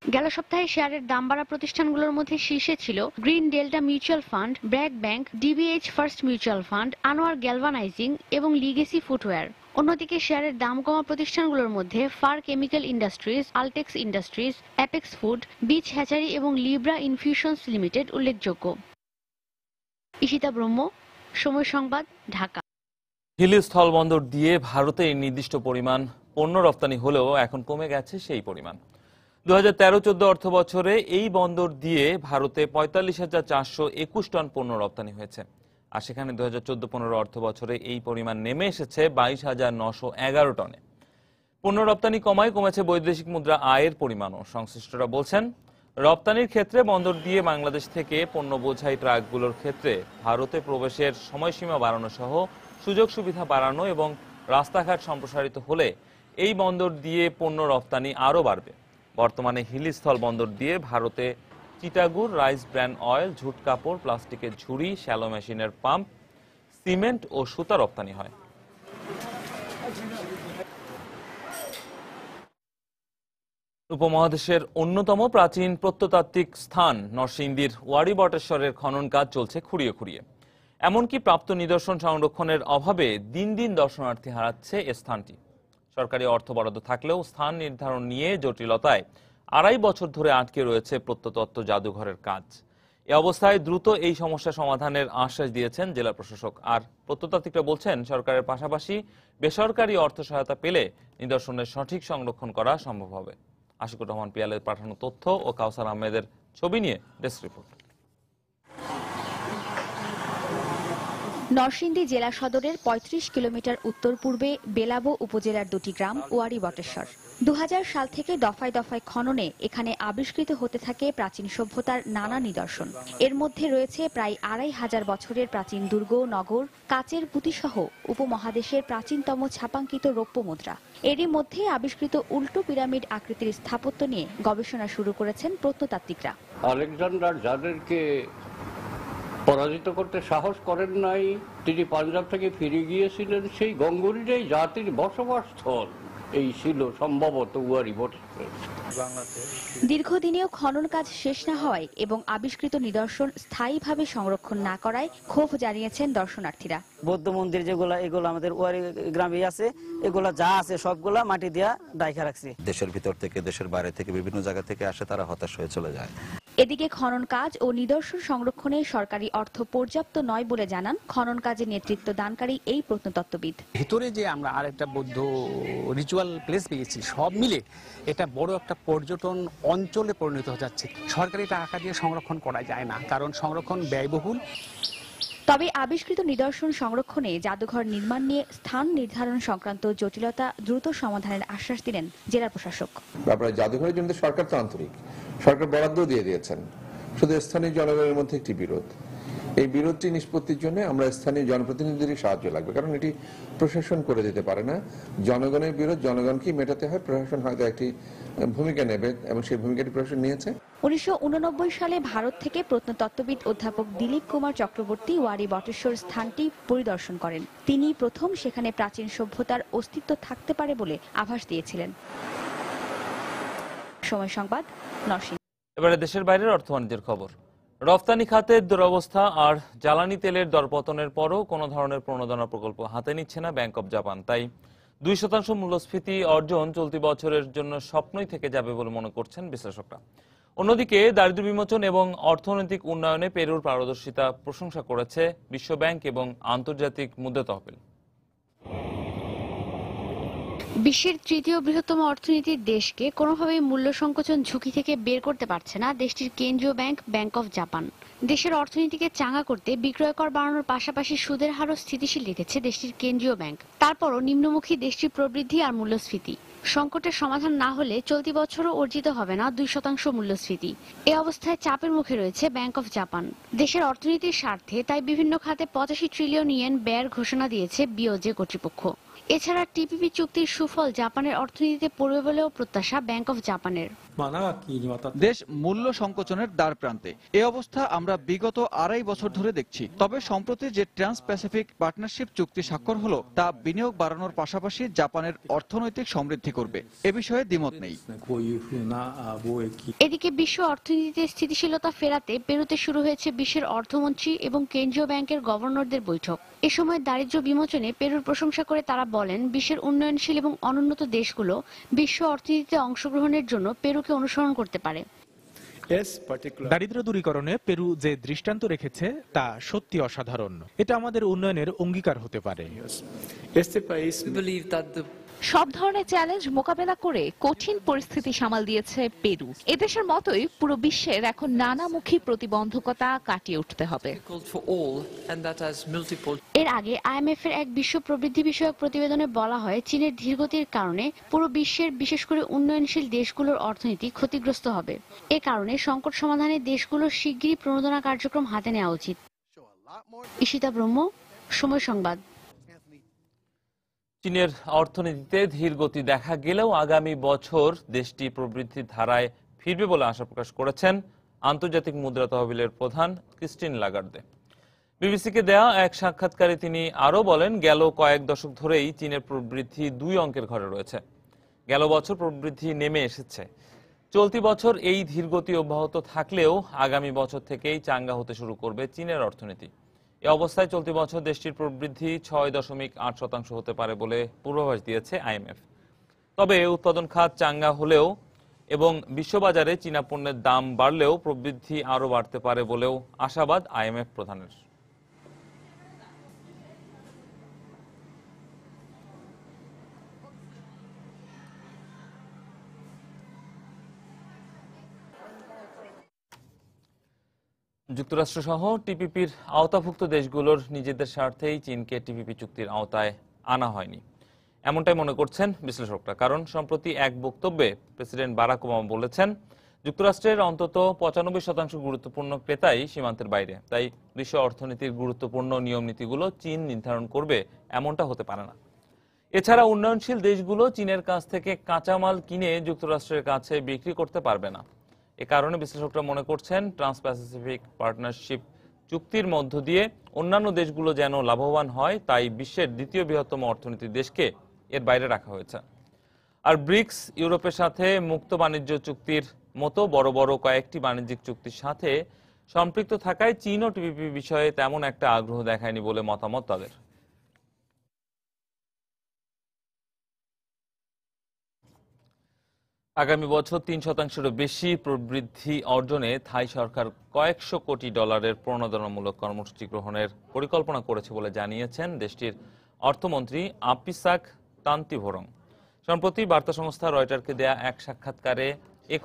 Q: গেল সপ্তাহে শেয়ারের দাম বাড়া প্রতিষ্ঠানগুলোর মধ্যে শীর্ষে ছিল Green Delta Mutual Fund, BRAC Bank, DBH First Mutual Fund, Anwar Galvanizing এবং লিগেসি ফুটওয়্যার। অন্যদিকে শেয়ারের দাম কমা প্রতিষ্ঠানগুলোর মধ্যে Far Chemical Industries, Altex Industries, Apex Food, Beach Hatchery এবং লিব্রা ইনফিউশনস লিমিটেড উল্লেখযোগ্য। ঈশিতা ব্রহ্ম, সময় সংবাদ, ঢাকা।
A: হিলি স্থলবন্দর দিয়ে ভারতে নির্দিষ্ট পরিমাণ পণ্য রপ্তানি হলেও এখন কমে গেছে সেই পরিমাণ। 2013-14 অর্থ বছরে এই বন্দর দিয়ে ভারতে 45,421 টন পণ্য রপ্তানি হয়েছে, আর সেখানে 2014-15 অর্থ বছরে এই পরিমাণ নেমে এসেছে 22,911 টনে। পণ্য রপ্তানি কমায় কমেছে বৈদেশিক মুদ্রা আয়ের পরিমাণও। সংশ্লিষ্টরা বলছেন, রপ্তানির ক্ষেত্রে বন্দর দিয়ে বাংলাদেশ থেকে পণ্য বোঝাই ট্রাকগুলোর ক্ষেত্রে ভারতে প্রবেশের সময়সীমা বাড়ানো সহ সুযোগ সুবিধা বাড়ানো এবং রাস্তাঘাট সম্প্রসারিত হলে এই বন্দর দিয়ে পণ্য রপ্তানি আরও বাড়বে। বর্তমানে হিলিস্থল বন্দর দিয়ে ভারতে চিটাগুড়, রাইস ব্র্যান্ড অয়েল, ঝুট কাপড়, প্লাস্টিকের ঝুড়ি, শ্যালো মেশিনের পাম্প, সিমেন্ট ও সুতা রপ্তানি হয়। উপমহাদেশের অন্যতম প্রাচীন প্রত্নতাত্ত্বিক স্থান নরসিংদীর ওয়ারি বটেশ্বরের খনন কাজ চলছে খুঁড়িয়ে খুঁড়িয়ে। এমনকি প্রাপ্ত নিদর্শন সংরক্ষণের অভাবে দিন দিন দর্শনার্থী হারাচ্ছে এ স্থানটি। সরকারি অর্থ বরাদ্দ থাকলেও স্থান নির্ধারণ নিয়ে জটিলতায় 2.5 বছর ধরে আটকে রয়েছে প্রত্নতত্ত্ব জাদুঘরের কাজ। এ অবস্থায় দ্রুত এই সমস্যা সমাধানের আশ্বাস দিয়েছেন জেলা প্রশাসক। আর প্রত্নতাত্ত্বিকরা বলছেন, সরকারের পাশাপাশি বেসরকারি অর্থ সহায়তা পেলে নিদর্শনের সঠিক সংরক্ষণ করা সম্ভব হবে। আশিকুর রহমান পিয়ালের পাঠানো তথ্য ও কাউসার আহমেদের ছবি নিয়ে ডেস্ক রিপোর্ট।
Q: নরসিংদী জেলা সদরের 35 কিলোমিটার উত্তর পূর্বে বেলাবো উপজেলার দুটি গ্রাম ওয়ারি বটেশ্বর। 2000 সাল থেকে দফায় দফায় খননে এখানে আবিষ্কৃত হতে থাকে প্রাচীন সভ্যতার নানা নিদর্শন। এর মধ্যে রয়েছে প্রায় 2500 বছরের প্রাচীন দুর্গ, নগর, কাচের পুঁতিসহ উপমহাদেশের প্রাচীনতম ছাপাঙ্কিত রৌপ্য মুদ্রা। এরই মধ্যে আবিষ্কৃত উল্টো পিরামিড আকৃতির স্থাপত্য নিয়ে গবেষণা শুরু করেছেন প্রত্নতাত্ত্বিকরা।
R: আলেকজান্ডার যাদেরকে পরাজিত করতে সাহস করেন নাই, তিনি পাঞ্জাব থেকে ফিরে গিয়েছিলেন, সেই গঙ্গুরিটাই জাতির বসবাস স্থল এই ছিল সম্ভবত ওয়ারি বটেশ্বর।
Q: দীর্ঘদিনেও খনন কাজ শেষ না হওয়ায় এবং আবিষ্কৃত নিদর্শন স্থায়ীভাবে সংরক্ষণ না করায় ক্ষোভ জানিয়েছেন দর্শনার্থীরা।
S: বৌদ্ধ মন্দির যেগুলো, এগুলো আমাদের ওয়ারি গ্রামে আছে, এগুলো যা আছে সবগুলা মাটি দিয়া ডাইকা রাখছে।
T: দেশের ভিতর থেকে, দেশের বাইরে থেকে, বিভিন্ন জায়গা থেকে আসে, তারা হতাশ হয়ে চলে যায়।
Q: এদিকে খনন কাজ ও নিদর্শন সংরক্ষণে সরকারি অর্থ পর্যাপ্ত নয় বলে জানান খনন কাজে নেতৃত্ব দানকারী এই প্রত্নতত্ত্ববিদ।
U: ভিতরে যে আমরা আরেকটা বৌদ্ধ রিচুয়াল প্লেস পেয়েছি, সব মিলে এটা বড় একটা পর্যটন অঞ্চলে পরিণত হয়ে যাচ্ছে। সরকারি টাকা দিয়ে সংরক্ষণ করা যায় না, কারণ সংরক্ষণ ব্যয়বহুল।
Q: তবে আবিষ্কৃত নিদর্শন সংরক্ষণে জাদুঘর নির্মাণ নিয়ে স্থান নির্ধারণ সংক্রান্ত জটিলতা দ্রুত সমাধানের আশ্বাস দিলেন জেলা প্রশাসক।
V: ব্যাপারে জাদুঘরের জন্য সরকার তো আন্তরিক, সরকার বরাদ্দ দিয়ে দিয়েছেন, শুধু স্থানীয় জনগণের মধ্যে একটি বিরোধ। এই বিরোধটি নিষ্পত্তির জন্য আমরা স্থানীয় জনপ্রতিনিধিদের সাহায্য লাগবে, কারণ এটি প্রশাসন করে দিতে পারে না। জনগণের বিরোধ জনগণকেই মেটাতে হয়। প্রশাসন হয়তো একটি ভূমিকা নেবে এবং সেই ভূমিকাটি প্রশাসন নিয়েছে।
Q: 1989 সালে ভারত থেকে প্রত্নতত্ত্ববিদ অধ্যাপক দিলীপ কুমার চক্রবর্তী ওয়ারি বটেশ্বর স্থানটি পরিদর্শন করেন। তিনি প্রথম সেখানে প্রাচীন সভ্যতার অস্তিত্ব থাকতে পারে বলে আভাস দিয়েছিলেন। সময় সংবাদ, নরসিংদী।
A: এবারে দেশের বাইরের অর্থ বাণিজ্যের খবর। রফতানি খাতের দুরবস্থা আর জ্বালানি তেলের দরপতনের পরও কোনো ধরনের প্রণোদনা প্রকল্প হাতে নিচ্ছে না ব্যাংক অব জাপান। তাই 2% মূল্যস্ফীতি অর্জন চলতি বছরের জন্য স্বপ্নই থেকে যাবে বলে মনে করছেন বিশ্লেষকরা। অন্যদিকে দারিদ্র্য বিমোচন এবং অর্থনৈতিক উন্নয়নে পেরুর পারদর্শিতা প্রশংসা করেছে বিশ্বব্যাংক এবং আন্তর্জাতিক মুদ্রা তহবিল।
Q: বিশ্বের তৃতীয় বৃহত্তম অর্থনীতির দেশকে কোনোভাবেই মূল্য সংকোচন ঝুঁকি থেকে বের করতে পারছে না দেশটির কেন্দ্রীয় ব্যাংক, ব্যাংক অব জাপান। দেশের অর্থনীতিকে চাঙ্গা করতে বিক্রয় কর বাড়ানোর পাশাপাশি সুদের হারও স্থিতিশীল রেখেছে দেশটির কেন্দ্রীয় ব্যাংক। তারপরও নিম্নমুখী দেশটির প্রবৃদ্ধি আর মূল্যস্ফীতি। সংকটের সমাধান না হলে চলতি বছরও অর্জিত হবে না 2% মূল্যস্ফীতি। এ অবস্থায় চাপের মুখে রয়েছে ব্যাংক অব জাপান। দেশের অর্থনীতির স্বার্থে তাই বিভিন্ন খাতে 85 ট্রিলিয়ন ইয়েন ব্যয়ের ঘোষণা দিয়েছে বিওজে কর্তৃপক্ষ। এছাড়া টিপিপি চুক্তির সুফল জাপানের অর্থনীতিতে পড়বে বলেও প্রত্যাশা ব্যাংক অব জাপানের।
W: দেশ মূল্য সংকোচনের দ্বার প্রান্তে। এ অবস্থা আমরা বিগত 2.5 বছর ধরে দেখছি। তবে সম্প্রতি যে ট্রান্স প্যাসিফিক পার্টনারশিপ চুক্তি স্বাক্ষর হলো তা বিনিয়োগ বাড়ানোর পাশাপাশি জাপানের অর্থনৈতিক সমৃদ্ধি করবে, এ বিষয়ে দ্বিমত নেই।
Q: এদিকে বিশ্ব অর্থনীতিতে স্থিতিশীলতা ফেরাতে পেরুতে শুরু হয়েছে বিশ্বের অর্থমন্ত্রী এবং কেন্দ্রীয় ব্যাংকের গভর্নরদের বৈঠক। এ সময় দারিদ্র্য বিমোচনে পেরুর প্রশংসা করে তারা বলেন, বিশ্বের উন্নয়নশীল এবং অনুন্নত দেশগুলো বিশ্ব অর্থনীতিতে অংশগ্রহণের জন্য পেরুকে অনুসরণ করতে পারে।
B: দারিদ্র্য দূরীকরণে পেরু যে দৃষ্টান্ত রেখেছে তা সত্যি অসাধারণ। এটা আমাদের উন্নয়নের অঙ্গীকার হতে পারে।
C: সব ধরনের চ্যালেঞ্জ মোকাবেলা করে কঠিন পরিস্থিতি সামাল দিয়েছে পেরু। এদেশের মতোই পুরো বিশ্বের এখন নানামুখী প্রতিবন্ধকতা কাটিয়ে উঠতে হবে।
Q: এর আগে আইএমএফ এর এক বিশ্ব প্রবৃদ্ধি বিষয়ক প্রতিবেদনে বলা হয়, চীনের ধীরগতির কারণে পুরো বিশ্বের বিশেষ করে উন্নয়নশীল দেশগুলোর অর্থনীতি ক্ষতিগ্রস্ত হবে। এ কারণে সংকট সমাধানে দেশগুলোর শিগগিরই প্রণোদনা কার্যক্রম হাতে নেওয়া উচিত। ঈশিতা ব্রহ্ম, সময় সংবাদ।
A: চীনের অর্থনীতিতে ধীর গতি দেখা গেলেও আগামী বছর দেশটি প্রবৃদ্ধির ধারায় ফিরবে বলে আশা প্রকাশ করেছেন আন্তর্জাতিক মুদ্রা তহবিলের প্রধান ক্রিস্টিন লাগার্দে। বিবিসিকে দেয়া এক সাক্ষাৎকারে তিনি আরও বলেন, গেল কয়েক দশক ধরেই চীনের প্রবৃদ্ধি 2 অঙ্কের ঘরে রয়েছে। গেল বছর প্রবৃদ্ধি নেমে এসেছে। চলতি বছর এই ধীরগতি অব্যাহত থাকলেও আগামী বছর থেকেই চাঙ্গা হতে শুরু করবে চীনের অর্থনীতি। এ অবস্থায় চলতি বছর দেশটির প্রবৃদ্ধি 6.8% হতে পারে বলে পূর্বাভাস দিয়েছে আইএমএফ। তবে উৎপাদন খাত চাঙ্গা হলেও এবং বিশ্ববাজারে চীনা পণ্যের দাম বাড়লেও প্রবৃদ্ধি আরও বাড়তে পারে বলেও আশাবাদ আইএমএফ প্রধানের। যুক্তরাষ্ট্রসহ টিপিপির আওতাভুক্ত দেশগুলোর নিজেদের স্বার্থেই চীনকে টিপিপি চুক্তির আওতায় আনা হয়নি, এমনটাই মনে করছেন বিশ্লেষকরা। কারণ সম্প্রতি এক বক্তব্যে প্রেসিডেন্ট বারাক ওবামা বলেছেন, যুক্তরাষ্ট্রের অন্তত 95% গুরুত্বপূর্ণ ক্রেতাই সীমান্তের বাইরে, তাই বিশ্ব অর্থনীতির গুরুত্বপূর্ণ নিয়ম নীতিগুলো চীন নির্ধারণ করবে এমনটা হতে পারে না। এছাড়া উন্নয়নশীল দেশগুলো চীনের কাছ থেকে কাঁচামাল কিনে যুক্তরাষ্ট্রের কাছে বিক্রি করতে পারবে না। এ কারণে বিশ্লেষকরা মনে করছেন, ট্রান্স প্যাসিফিক পার্টনারশিপ চুক্তির মধ্য দিয়ে অন্যান্য দেশগুলো যেন লাভবান হয়, তাই বিশ্বের দ্বিতীয় বৃহত্তম অর্থনীতির দেশকে এর বাইরে রাখা হয়েছে। আর ব্রিক্স ইউরোপের সাথে মুক্ত বাণিজ্য চুক্তির মতো বড় বড় কয়েকটি বাণিজ্যিক চুক্তির সাথে সম্পৃক্ত থাকায় চীন ও টিপিপি বিষয়ে তেমন একটা আগ্রহ দেখায়নি বলে মতামত তাদের। আগামী বছর 3%-এরও বেশি প্রবৃদ্ধি অর্জনে থাই সরকার কয়েকশো কোটি ডলারের প্রণোদনামূলক কর্মসূচি গ্রহণের পরিকল্পনা করেছে বলে জানিয়েছেন দেশটির অর্থমন্ত্রী আপিসাক তান্তিভোরং। সম্প্রতি বার্তা সংস্থা রয়টারকে দেয়া এক সাক্ষাৎকারে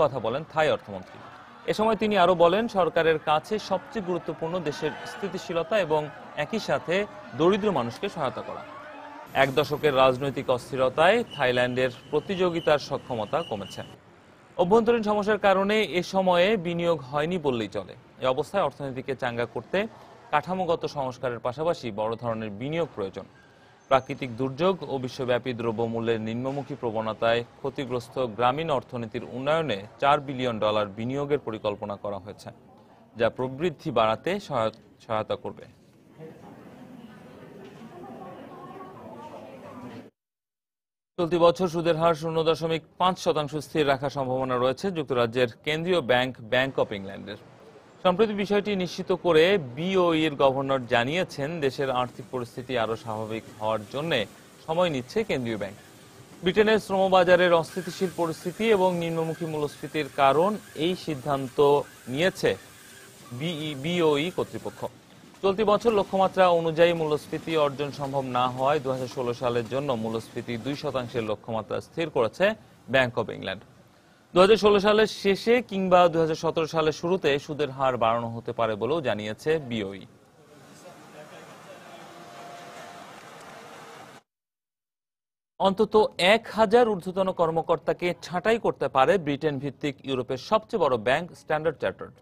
A: কথা বলেন থাই অর্থমন্ত্রী। এ সময় তিনি আরও বলেন, সরকারের কাছে সবচেয়ে গুরুত্বপূর্ণ দেশের স্থিতিশীলতা এবং একই সাথে দরিদ্র মানুষকে সহায়তা করা। এক দশকের রাজনৈতিক অস্থিরতায় থাইল্যান্ডের প্রতিযোগিতার সক্ষমতা কমেছে। অভ্যন্তরীণ সমস্যার কারণে এ সময়ে বিনিয়োগ হয়নি বললেই চলে। এ অবস্থায় অর্থনীতিকে চাঙ্গা করতে কাঠামোগত সংস্কারের পাশাপাশি বড় ধরনের বিনিয়োগ প্রয়োজন। প্রাকৃতিক দুর্যোগ ও বিশ্বব্যাপী দ্রব্যমূল্যের নিম্নমুখী প্রবণতায় ক্ষতিগ্রস্ত গ্রামীণ অর্থনীতির উন্নয়নে $4 বিলিয়ন বিনিয়োগের পরিকল্পনা করা হয়েছে, যা প্রবৃদ্ধি বাড়াতে সহায়তা করবে। চলতি বছর সুদের হার 0.5% স্থির রাখার সম্ভাবনা রয়েছে যুক্তরাজ্যের কেন্দ্রীয় ব্যাংক, ব্যাংক অব ইংল্যান্ডের। সম্প্রতি বিষয়টি নিশ্চিত করে বিওইর গভর্নর জানিয়েছেন, দেশের আর্থিক পরিস্থিতি আরও স্বাভাবিক হওয়ার জন্য সময় নিচ্ছে কেন্দ্রীয় ব্যাংক। ব্রিটেনের শ্রমবাজারের অস্থিতিশীল পরিস্থিতি এবং নিম্নমুখী মূল্যস্ফীতির কারণ এই সিদ্ধান্ত নিয়েছে বিওই কর্তৃপক্ষ। চলতি বছর লক্ষ্যমাত্রা অনুযায়ী মূল্যস্ফীতি অর্জন সম্ভব না হওয়ায় 2016 সালের জন্য মূল্যস্ফীতি 2% লক্ষ্যমাত্রা স্থির করেছে ব্যাংক অব ইংল্যান্ড। 2016 সালের শেষে কিংবা 2017 সালের শুরুতে সুদের হার বাড়ানো হতে পারে বলেও জানিয়েছে বিওই। অন্তত 1000 ঊর্ধ্বতন কর্মকর্তাকে ছাঁটাই করতে পারে ব্রিটেন ভিত্তিক ইউরোপের সবচেয়ে বড় ব্যাংক স্ট্যান্ডার্ড চার্টার্ড।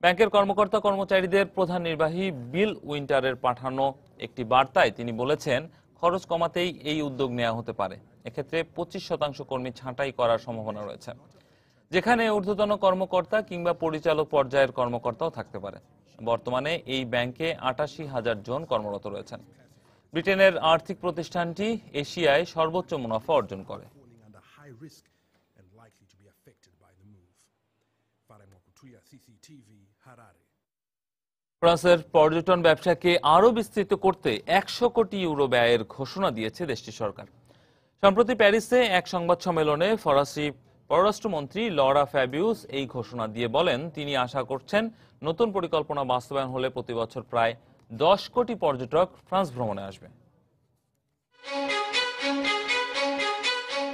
A: ব্যাংকের কর্মকর্তা কর্মচারীদের প্রধান নির্বাহী বিল উইন্টারের পাঠানো একটি বার্তায় তিনি বলেছেন, খরচ কমাতেই এই উদ্যোগ নেওয়া হতে পারে। এক্ষেত্রে 25% কর্মী ছাঁটাই করার সম্ভাবনা রয়েছে, যেখানে ঊর্ধ্বতন কর্মকর্তা কিংবা পরিচালক পর্যায়ের কর্মকর্তাও থাকতে পারে। বর্তমানে এই ব্যাংকে 88,000 জন কর্মরত রয়েছেন। ব্রিটেনের আর্থিক প্রতিষ্ঠানটি এশিয়ায় সর্বোচ্চ মুনাফা অর্জন করে। ফ্রান্সের পর্যটন ব্যবসাকে আরও বিস্তৃত করতে 100 কোটি ইউরো ব্যয়ের ঘোষণা দিয়েছে দেশটির সরকার। সম্প্রতি প্যারিসে এক সংবাদ সম্মেলনে ফরাসি পররাষ্ট্রমন্ত্রী লরা ফ্যাবিউস এই ঘোষণা দিয়ে বলেন, তিনি আশা করছেন নতুন পরিকল্পনা বাস্তবায়ন হলে প্রতি বছর প্রায় 10 কোটি পর্যটক ফ্রান্স ভ্রমণে আসবে।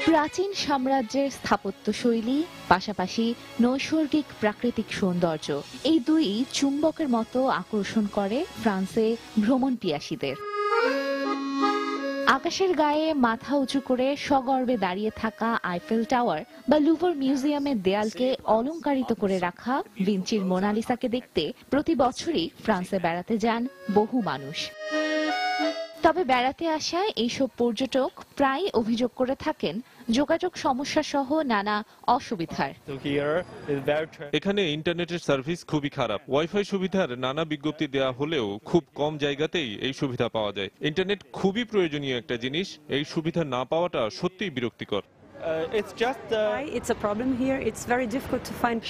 C: প্রাচীন সাম্রাজ্যের স্থাপত্যশৈলী পাশাপাশি নৈসর্গিক প্রাকৃতিক সৌন্দর্য এই দুই চুম্বকের মতো আকর্ষণ করে ফ্রান্সে ভ্রমণ পিয়াসীদের। আকাশের গায়ে মাথা উঁচু করে সগর্বে দাঁড়িয়ে থাকা আইফেল টাওয়ার বা লুভর মিউজিয়ামের দেয়ালকে অলংকারিত করে রাখা ভিঞ্চির মোনালিসাকে দেখতে প্রতি বছরই ফ্রান্সে বেড়াতে যান বহু মানুষ। তবে বেড়াতে আসা এইসব পর্যটক প্রায় অভিযোগ করে থাকেন যোগাযোগ সমস্যা সহ নানা অসুবিধার।
D: এখানে ইন্টারনেটের সার্ভিস খুবই খারাপ। ওয়াইফাই সুবিধার নানা বিজ্ঞপ্তি দেওয়া হলেও খুব কম জায়গাতেই এই সুবিধা পাওয়া যায়। ইন্টারনেট খুবই প্রয়োজনীয় একটা জিনিস, এই সুবিধা না পাওয়াটা সত্যিই বিরক্তিকর।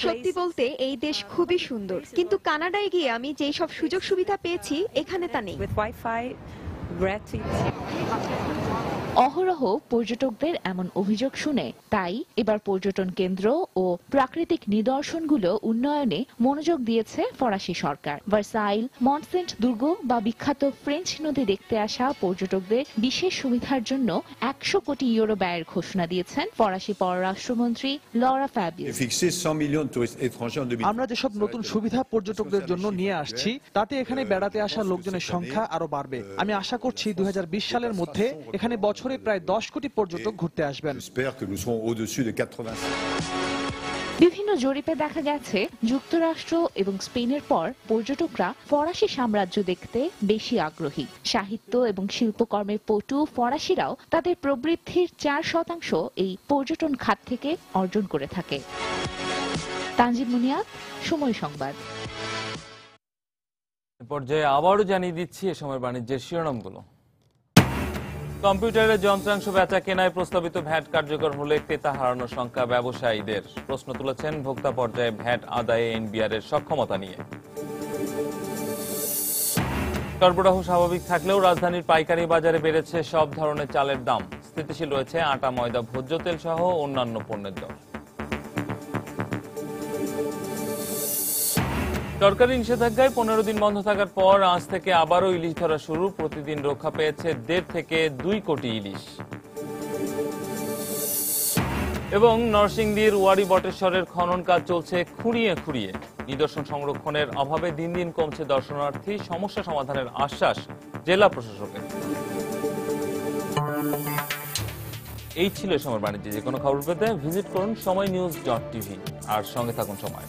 E: সত্যি বলতে এই দেশ খুবই সুন্দর, কিন্তু কানাডায় গিয়ে আমি যেই সব সুযোগ সুবিধা পেয়েছি এখানে তা নেই।
C: অহরহ পর্যটকদের এমন অভিযোগ শুনে তাই এবার পর্যটন কেন্দ্র ও প্রাকৃতিক নিদর্শনগুলো উন্নয়নে মনোযোগ দিয়েছে ফরাসি সরকার। ভার্সাইল, মন্টসেন্ট দুর্গ বা বিখ্যাত ফ্রেঞ্চ নদী দেখতে আসা পর্যটকদের বিশেষ সুবিধার জন্য 100 কোটি ইউরো ব্যয়ের ঘোষণা দিয়েছেন ফরাসি পররাষ্ট্রমন্ত্রী লরা ফ্যাবিয়াস।
F: আমরা যেসব নতুন সুবিধা পর্যটকদের জন্য নিয়ে আসছি তাতে এখানে বেড়াতে আসা লোকজনের সংখ্যা আরো বাড়বে। আমি আশা করছি 2020 সালের মধ্যে এখানে বছরে প্রায় 10 কোটি পর্যটক ঘুরতে আসবেন।
C: বিভিন্ন জরিপে দেখা গেছে যুক্তরাষ্ট্র এবং স্পেনের পর পর্যটকরা ফরাসি সাম্রাজ্য দেখতে বেশি আগ্রহী। সাহিত্য এবং শিল্পকর্মের পটু ফরাসিরাও তাদের প্রবৃদ্ধির 4% এই পর্যটন খাত থেকে অর্জন করে থাকে। তানজিম মুনিয়াত, সময় সংবাদ।
A: পর্যায়ে আবারও জানিয়ে দিচ্ছি এ সময় বাণিজ্যের শিরোনামগুলো। কম্পিউটারের যন্ত্রাংশ বেচা কেনায় প্রস্তাবিত ভ্যাট কার্যকর হলে ক্রেতা হারানোর সংখ্যা ব্যবসায়ীদের। প্রশ্ন তুলেছেন ভোক্তা পর্যায়ে ভ্যাট আদায়ে এনবিআর এর সক্ষমতা নিয়ে। সরবরাহ স্বাভাবিক থাকলেও রাজধানীর পাইকারি বাজারে বেড়েছে সব ধরনের চালের দাম। স্থিতিশীল রয়েছে আটা, ময়দা, ভোজ্য তেল সহ অন্যান্য পণ্যের দর। সরকারি নিষেধাজ্ঞায় 15 দিন বন্ধ থাকার পর আজ থেকে আবারও ইলিশ ধরা শুরু। প্রতিদিন রক্ষা পেয়েছে 1.5 থেকে 2 কোটি ইলিশ। এবং নরসিংদীর ওয়ারি বটেশ্বরের খনন কাজ চলছে খুঁড়িয়ে খুঁড়িয়ে। নিদর্শন সংরক্ষণের অভাবে দিন দিন কমছে দর্শনার্থী, সমস্যা সমাধানের আশ্বাস জেলা প্রশাসকের। এই ছিল সময় বাণিজ্য। যে কোনো খবর পেতে ভিজিট করুন সময়নিউজ.tv আর সঙ্গে থাকুন সময়।